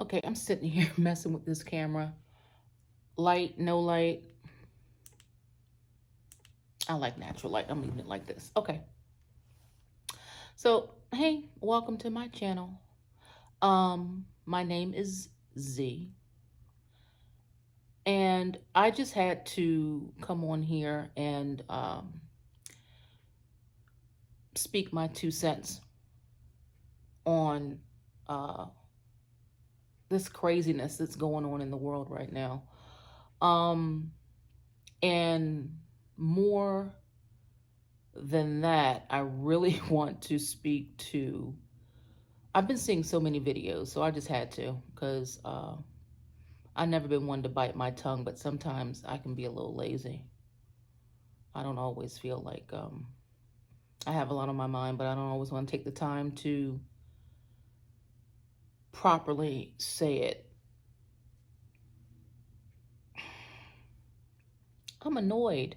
Okay, I'm sitting here messing with this camera. Light, no light. I like natural light. I'm leaving it like this. Okay. So, hey, welcome to my channel. My name is Z. And I just had to come on here and speak my 2 cents on uh, this craziness that's going on in the world right now. Um, and more than that, I really want to speak to. I've been seeing so many videos, so I just had to, because I've never been one to bite my tongue, but sometimes I can be a little lazy. I don't always feel like I have a lot on my mind, but I don't always want to take the time to properly say it. I'm annoyed.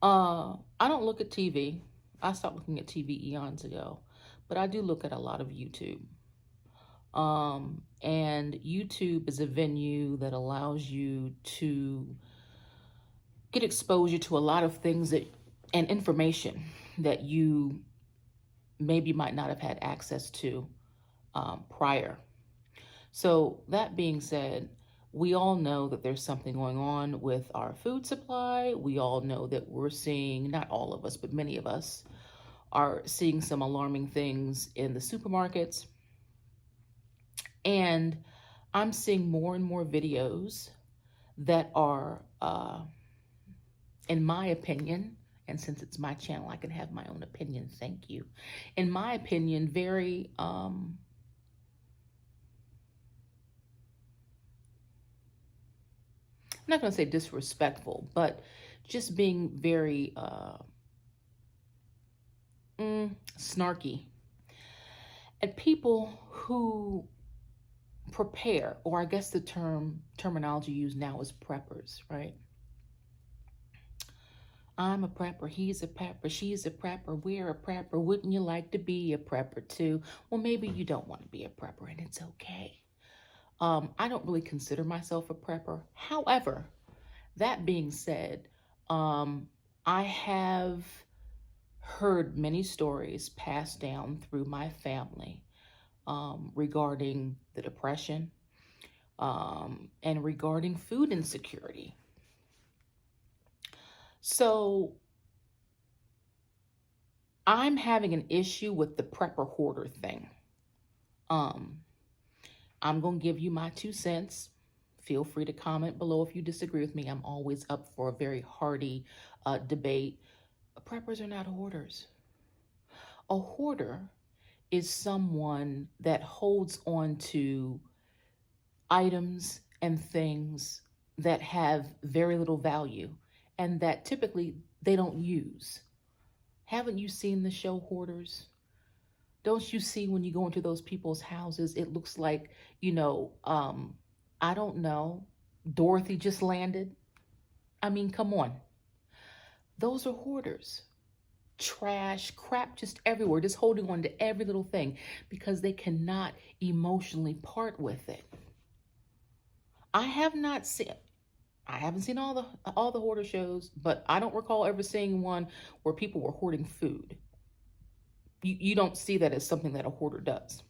I don't look at TV. I stopped looking at TV eons ago, but I do look at a lot of YouTube. And YouTube is a venue that allows you to get exposure to a lot of things that and information that you maybe might not have had access to prior. So that being said, we all know that there's something going on with our food supply. We all know that we're seeing, not all of us, but many of us are seeing some alarming things in the supermarkets. And I'm seeing more and more videos that are, in my opinion, and since it's my channel, I can have my own opinion. Thank you. In my opinion, very, I'm not going to say disrespectful, but just being very snarky at people who prepare, or I guess the terminology used now is preppers, right? I'm a prepper, he's a prepper, she's a prepper, we're a prepper. Wouldn't you like to be a prepper too? Well, maybe you don't want to be a prepper, and it's okay. I don't really consider myself a prepper. However, that being said, I have heard many stories passed down through my family regarding the depression and regarding food insecurity. So I'm having an issue with the prepper hoarder thing. I'm going to give you my 2 cents. Feel free to comment below if you disagree with me. I'm always up for a very hearty debate. Preppers are not hoarders. A hoarder is someone that holds on to items and things that have very little value and that typically they don't use. Haven't you seen the show Hoarders? Don't you see when you go into those people's houses, it looks like, I don't know, Dorothy just landed? I mean, come on. Those are hoarders. Trash, crap just everywhere, just holding on to every little thing because they cannot emotionally part with it. I haven't seen all the hoarder shows, but I don't recall ever seeing one where people were hoarding food. You don't see that as something that a hoarder does.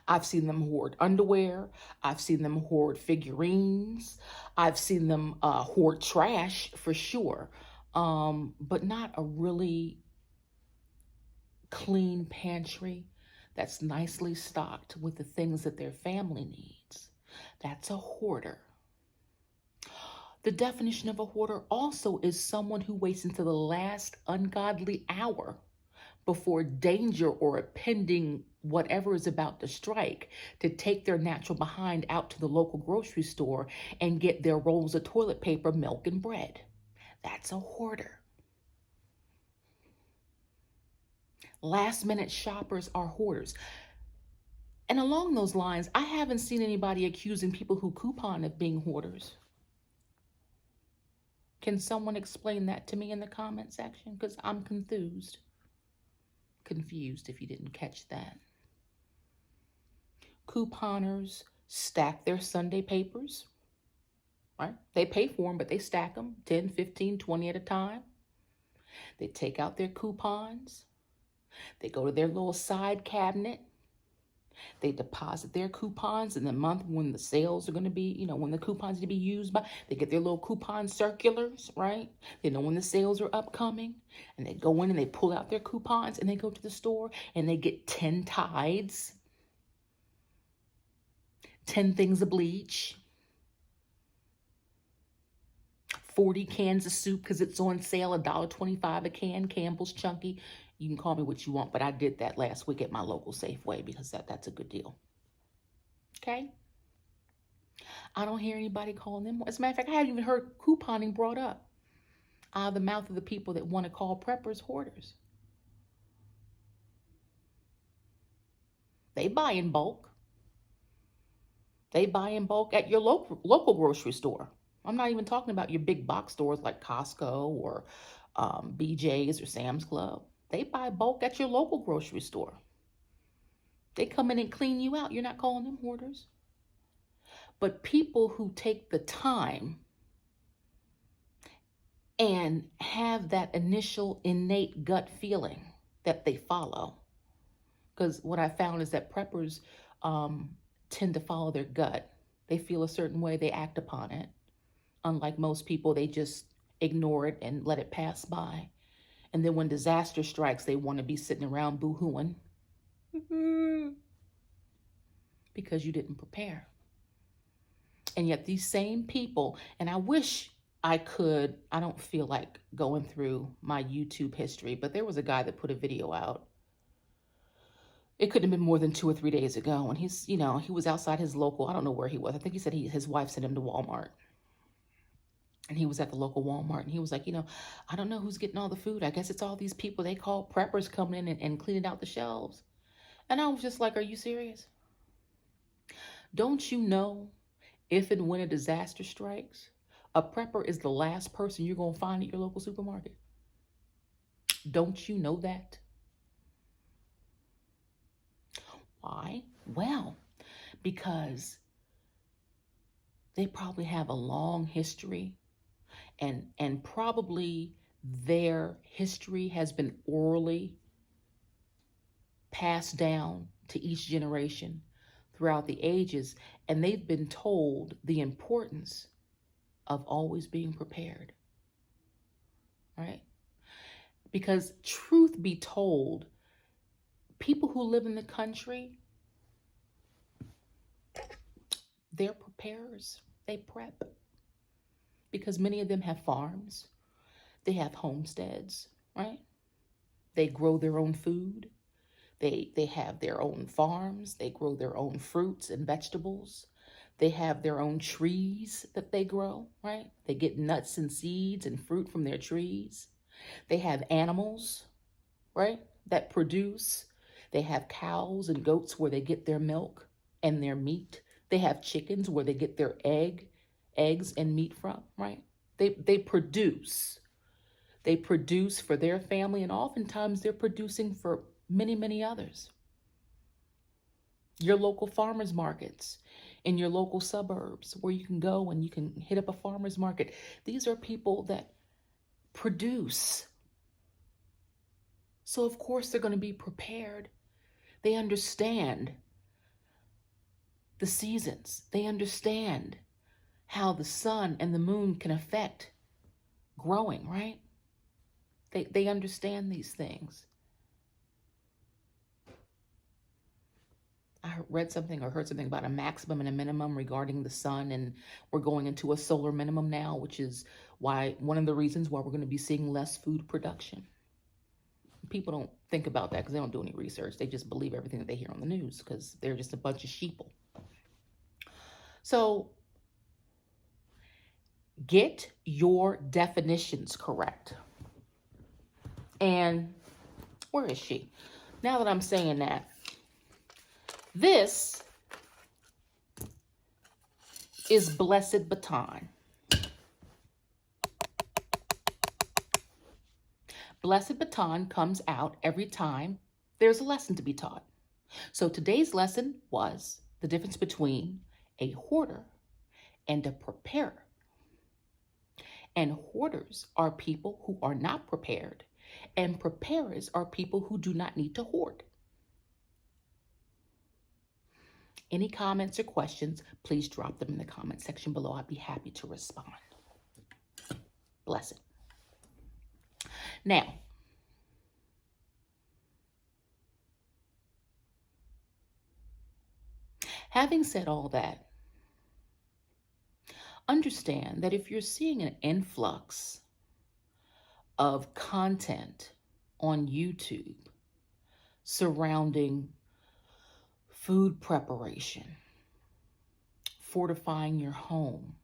I've seen them hoard underwear. I've seen them hoard figurines. I've seen them hoard trash for sure, but not a really clean pantry that's nicely stocked with the things that their family needs. That's a hoarder. The definition of a hoarder also is someone who waits until the last ungodly hour before danger or a pending whatever is about to strike to take their natural behind out to the local grocery store and get their rolls of toilet paper, milk, and bread. That's a hoarder. Last minute shoppers are hoarders. And along those lines, I haven't seen anybody accusing people who coupon of being hoarders. Can someone explain that to me in the comment section? Because I'm confused. Confused if you didn't catch that. Couponers stack their Sunday papers, right? They pay for them, but they stack them 10, 15, 20 at a time. They take out their coupons. They go to their little side cabinet. They deposit their coupons in the month when the sales are going to be, when the coupons are to be used by. They get their little coupon circulars, right? They know when the sales are upcoming. And they go in and they pull out their coupons and they go to the store and they get 10 Tides, 10 things of bleach, 40 cans of soup because it's on sale, $1.25 a can, Campbell's Chunky. You can call me what you want, but I did that last week at my local Safeway because that's a good deal. Okay? I don't hear anybody calling them. As a matter of fact, I haven't even heard couponing brought up out of the mouth of the people that want to call preppers hoarders. They buy in bulk. They buy in bulk at your local grocery store. I'm not even talking about your big box stores like Costco or BJ's or Sam's Club. They buy bulk at your local grocery store. They come in and clean you out. You're not calling them hoarders. But people who take the time and have that initial innate gut feeling that they follow. Because what I found is that preppers tend to follow their gut. They feel a certain way, they act upon it. Unlike most people, they just ignore it and let it pass by. And then when disaster strikes, they want to be sitting around boo-hooing because you didn't prepare. And yet these same people, and I wish I don't feel like going through my YouTube history, but there was a guy that put a video out. It couldn't have been more than 2 or 3 days ago. And he was outside his local, I don't know where he was. I think he said his wife sent him to Walmart. And he was at the local Walmart and he was like, I don't know who's getting all the food. I guess it's all these people they call preppers coming in and cleaning out the shelves. And I was just like, are you serious? Don't you know if and when a disaster strikes, a prepper is the last person you're going to find at your local supermarket? Don't you know that? Why? Well, because they probably have a long history. And probably their history has been orally passed down to each generation throughout the ages. And they've been told the importance of always being prepared, right? Because truth be told, people who live in the country, they're preparers. They prep. Because many of them have farms, they have homesteads, right? They grow their own food. They have their own farms. They grow their own fruits and vegetables. They have their own trees that they grow, right? They get nuts and seeds and fruit from their trees. They have animals, right, that produce. They have cows and goats where they get their milk and their meat. They have chickens where they get their eggs and meat from, right? They produce. They produce for their family, and oftentimes they're producing for many, many others. Your local farmers markets in your local suburbs where you can go and you can hit up a farmers market. These are people that produce. So of course they're going to be prepared. They understand the seasons. They understand how the sun and the moon can affect growing, right? They understand these things. I read something or heard something about a maximum and a minimum regarding the sun, and we're going into a solar minimum now, which is one of the reasons why we're going to be seeing less food production. People don't think about that because they don't do any research. They just believe everything that they hear on the news because they're just a bunch of sheeple. So get your definitions correct. And where is she? Now that I'm saying that, this is Blessed Baton. Blessed Baton comes out every time there's a lesson to be taught. So today's lesson was The difference between a hoarder and a preparer. And hoarders are people who are not prepared, and preparers are people who do not need to hoard. Any comments or questions, please drop them in the comment section below. I'd be happy to respond. Blessed. Now, having said all that, understand that if you're seeing an influx of content on YouTube surrounding food preparation, fortifying your home,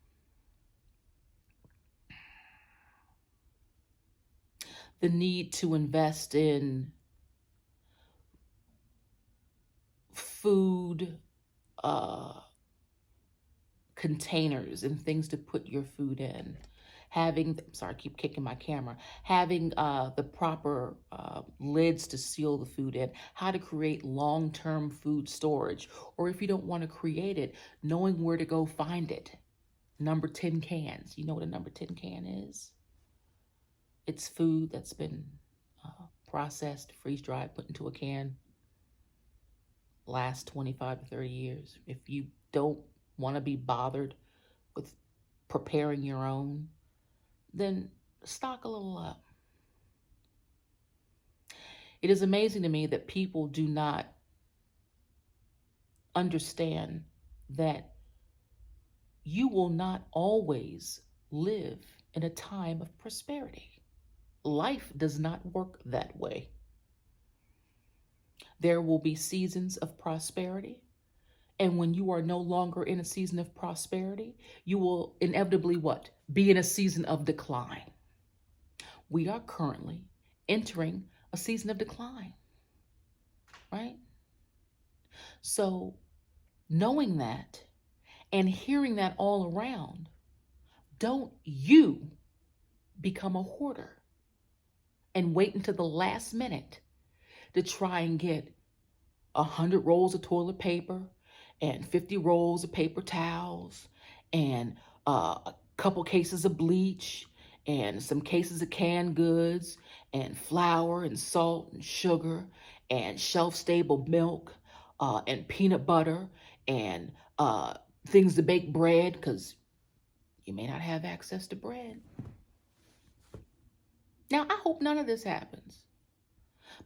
the need to invest in food containers and things to put your food in, having, sorry, I keep kicking my camera, having the proper lids to seal the food in, how to create long-term food storage, or if you don't want to create it, knowing where to go find it. Number 10 cans. You know what a number 10 can is? It's food that's been processed, freeze-dried, put into a can, last 25 to 30 years. If you don't want to be bothered with preparing your own, then stock a little up. It is amazing to me that people do not understand that you will not always live in a time of prosperity. Life does not work that way. There will be seasons of prosperity. And when you are no longer in a season of prosperity, you will inevitably what? Be in a season of decline. We are currently entering a season of decline, right? So knowing that and hearing that all around, don't you become a hoarder and wait until the last minute to try and get 100 rolls of toilet paper and 50 rolls of paper towels and a couple cases of bleach and some cases of canned goods and flour and salt and sugar and shelf-stable milk and peanut butter and things to bake bread, because you may not have access to bread. Now, I hope none of this happens.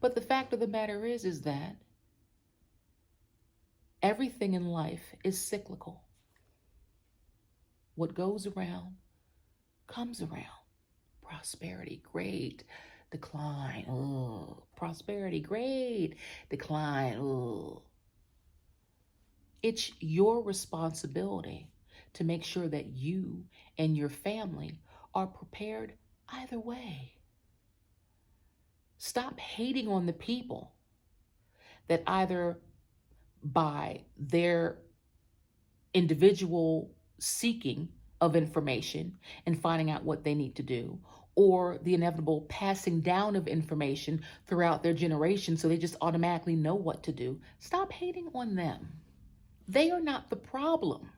But the fact of the matter is that everything in life is cyclical. What goes around comes around. Prosperity, great. Decline, oh. Prosperity, great. Decline, oh. It's your responsibility to make sure that you and your family are prepared either way. Stop hating on the people that either by their individual seeking of information and finding out what they need to do, or the inevitable passing down of information throughout their generation so they just automatically know what to do. Stop hating on them. They are not the problem.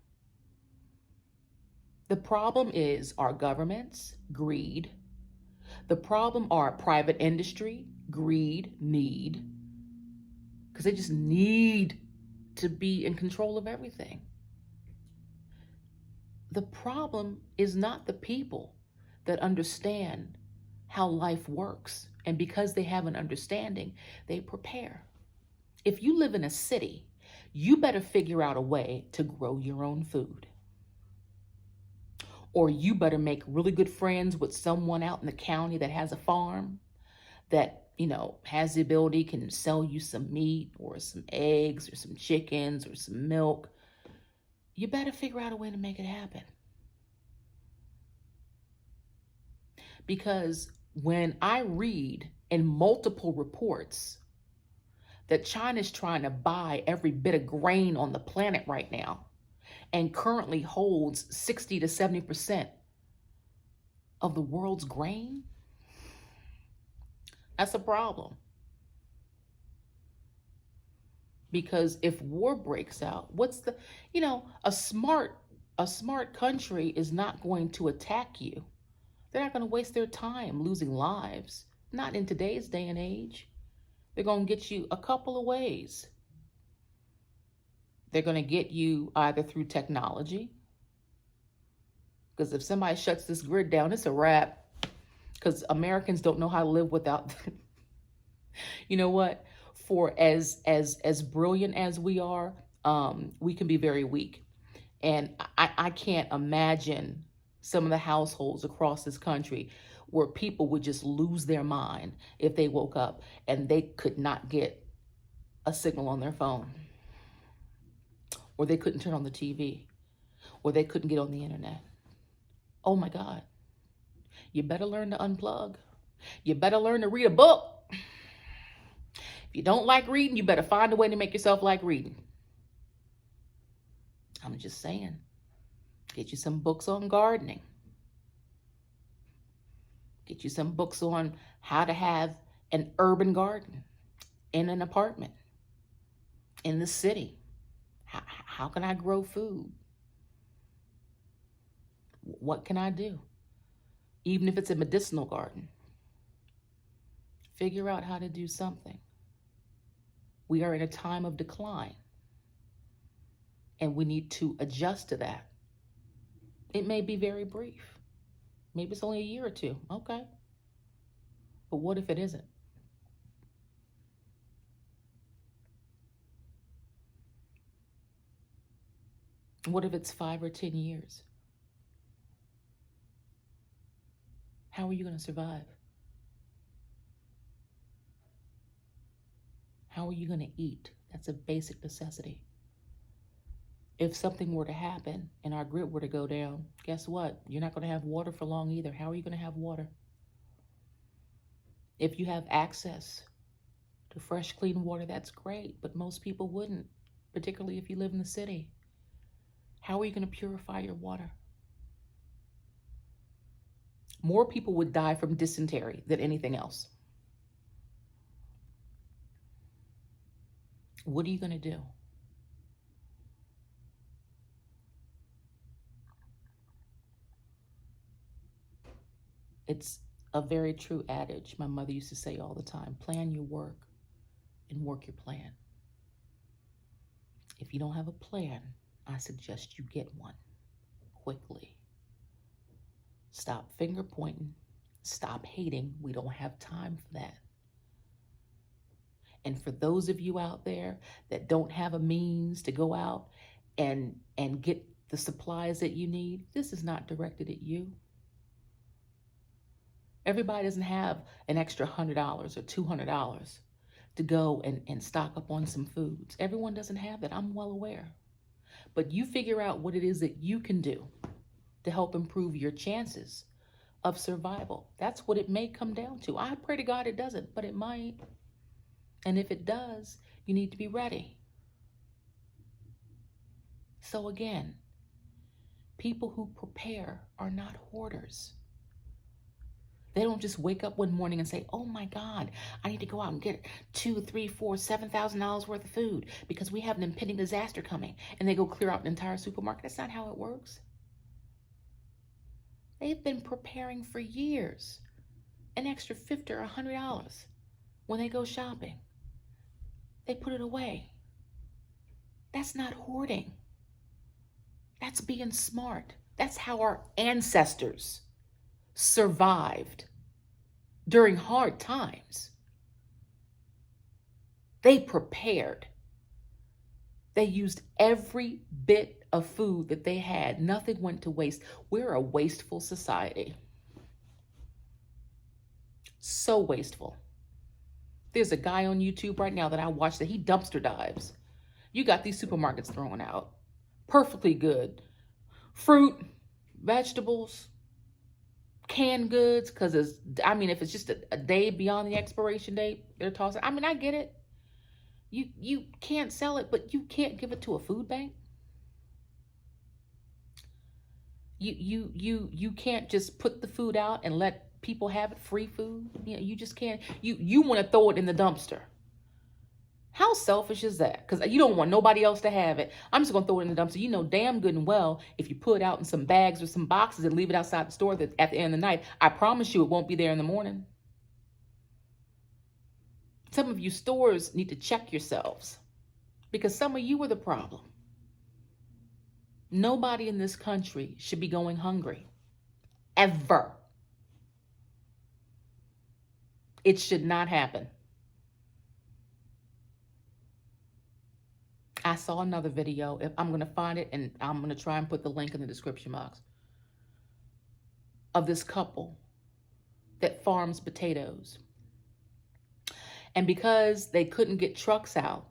The problem is our governments, greed. The problem are private industry, greed, need, because they just need to be in control of everything. The problem is not the people that understand how life works, and because they have an understanding, they prepare. If you live in a city, you better figure out a way to grow your own food. Or you better make really good friends with someone out in the county that has a farm that, has the ability, can sell you some meat or some eggs or some chickens or some milk. You better figure out a way to make it happen. Because when I read in multiple reports that China's trying to buy every bit of grain on the planet right now and currently holds 60 to 70% of the world's grain, that's a problem. Because if war breaks out, what's the, a smart country is not going to attack you. They're not going to waste their time losing lives. Not in today's day and age. They're going to get you a couple of ways. They're going to get you either through technology, because if somebody shuts this grid down, it's a wrap. Because Americans don't know how to live without. You know what? For as brilliant as we are, we can be very weak. And I can't imagine some of the households across this country where people would just lose their mind if they woke up and they could not get a signal on their phone, or they couldn't turn on the TV, or they couldn't get on the internet. Oh my God. You better learn to unplug. You better learn to read a book. If you don't like reading, you better find a way to make yourself like reading. I'm just saying. Get you some books on gardening. Get you some books on how to have an urban garden in an apartment, in the city. How can I grow food? What can I do? Even if it's a medicinal garden. Figure out how to do something. We are in a time of decline, and we need to adjust to that. It may be very brief. Maybe it's only a year or two. Okay. But what if it isn't? What if it's 5 or 10 years? How are you going to survive? How are you going to eat? That's a basic necessity. If something were to happen and our grid were to go down, guess what? You're not going to have water for long either. How are you going to have water? If you have access to fresh, clean water, that's great, but most people wouldn't, particularly if you live in the city. How are you going to purify your water? More people would die from dysentery than anything else. What are you going to do? It's a very true adage my mother used to say all the time: plan your work and work your plan. If you don't have a plan, I suggest you get one quickly. Stop finger pointing. Stop hating. We don't have time for that. And for those of you out there that don't have a means to go out and get the supplies that you need, this is not directed at you. Everybody doesn't have an extra $100 or $200 to go and stock up on some foods. Everyone doesn't have that. I'm well aware. But you figure out what it is that you can do to help improve your chances of survival. That's what it may come down to. I pray to God it doesn't, but it might. And if it does, you need to be ready. So again, people who prepare are not hoarders. They don't just wake up one morning and say, oh my God, I need to go out and get $2, $3, $4, $7,000 worth of food because we have an impending disaster coming. And they go clear out an entire supermarket. That's not how it works. They've been preparing for years. An extra $50 or $100 when they go shopping. They put it away. That's not hoarding. That's being smart. That's how our ancestors survived during hard times. They prepared. They used every bit of food that they had. Nothing went to waste. We're a wasteful society. So wasteful. There's a guy on YouTube right now that I watch that he dumpster dives. You got these supermarkets throwing out perfectly good fruit, vegetables, canned goods, because if it's just a day beyond the expiration date, they're tossing. I get it. You can't sell it, but you can't give it to a food bank. You can't just put the food out and let people have it free food. You just can't. You want to throw it in the dumpster. How selfish is that? Because you don't want nobody else to have it. I'm just going to throw it in the dumpster. You know damn good and well, if you put it out in some bags or some boxes and leave it outside the store at the end of the night, I promise you it won't be there in the morning. Some of you stores need to check yourselves because some of you are the problem. Nobody in this country should be going hungry. Ever. It should not happen. I saw another video. If I'm going to find it, and I'm going to try and put the link in the description box, of this couple that farms potatoes. And because they couldn't get trucks out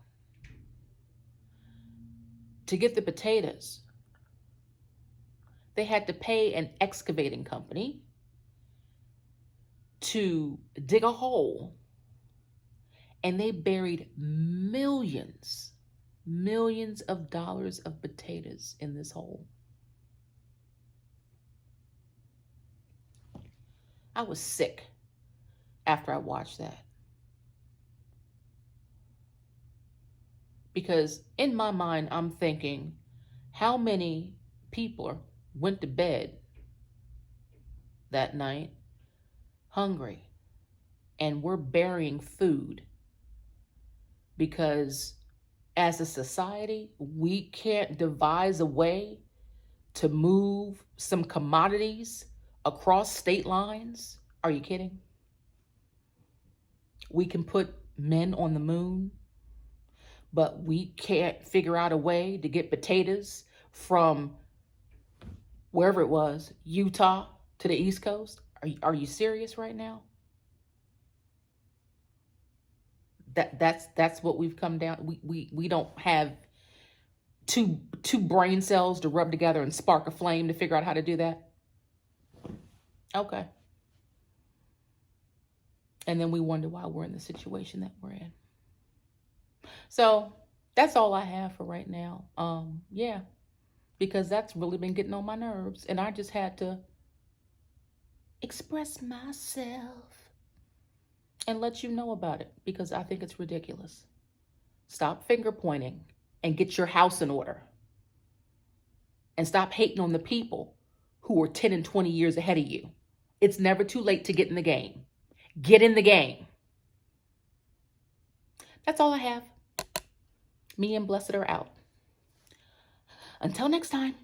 to get the potatoes, they had to pay an excavating company to dig a hole, and they buried millions of dollars of potatoes in this hole. I was sick after I watched that. Because in my mind, I'm thinking, how many people went to bed that night hungry and we're burying food because as a society, we can't devise a way to move some commodities across state lines? Are you kidding? We can put men on the moon, but we can't figure out a way to get potatoes from wherever it was, Utah to the East Coast. Are you serious right now? That's what we've come down. We don't have two brain cells to rub together and spark a flame to figure out how to do that. Okay. And then we wonder why we're in the situation that we're in. So that's all I have for right now. Yeah, because that's really been getting on my nerves, and I just had to express myself and let you know about it because I think it's ridiculous. Stop finger pointing and get your house in order. And stop hating on the people who are 10 and 20 years ahead of you. It's never too late to get in the game. Get in the game. That's all I have. Me and Blessed are out. Until next time.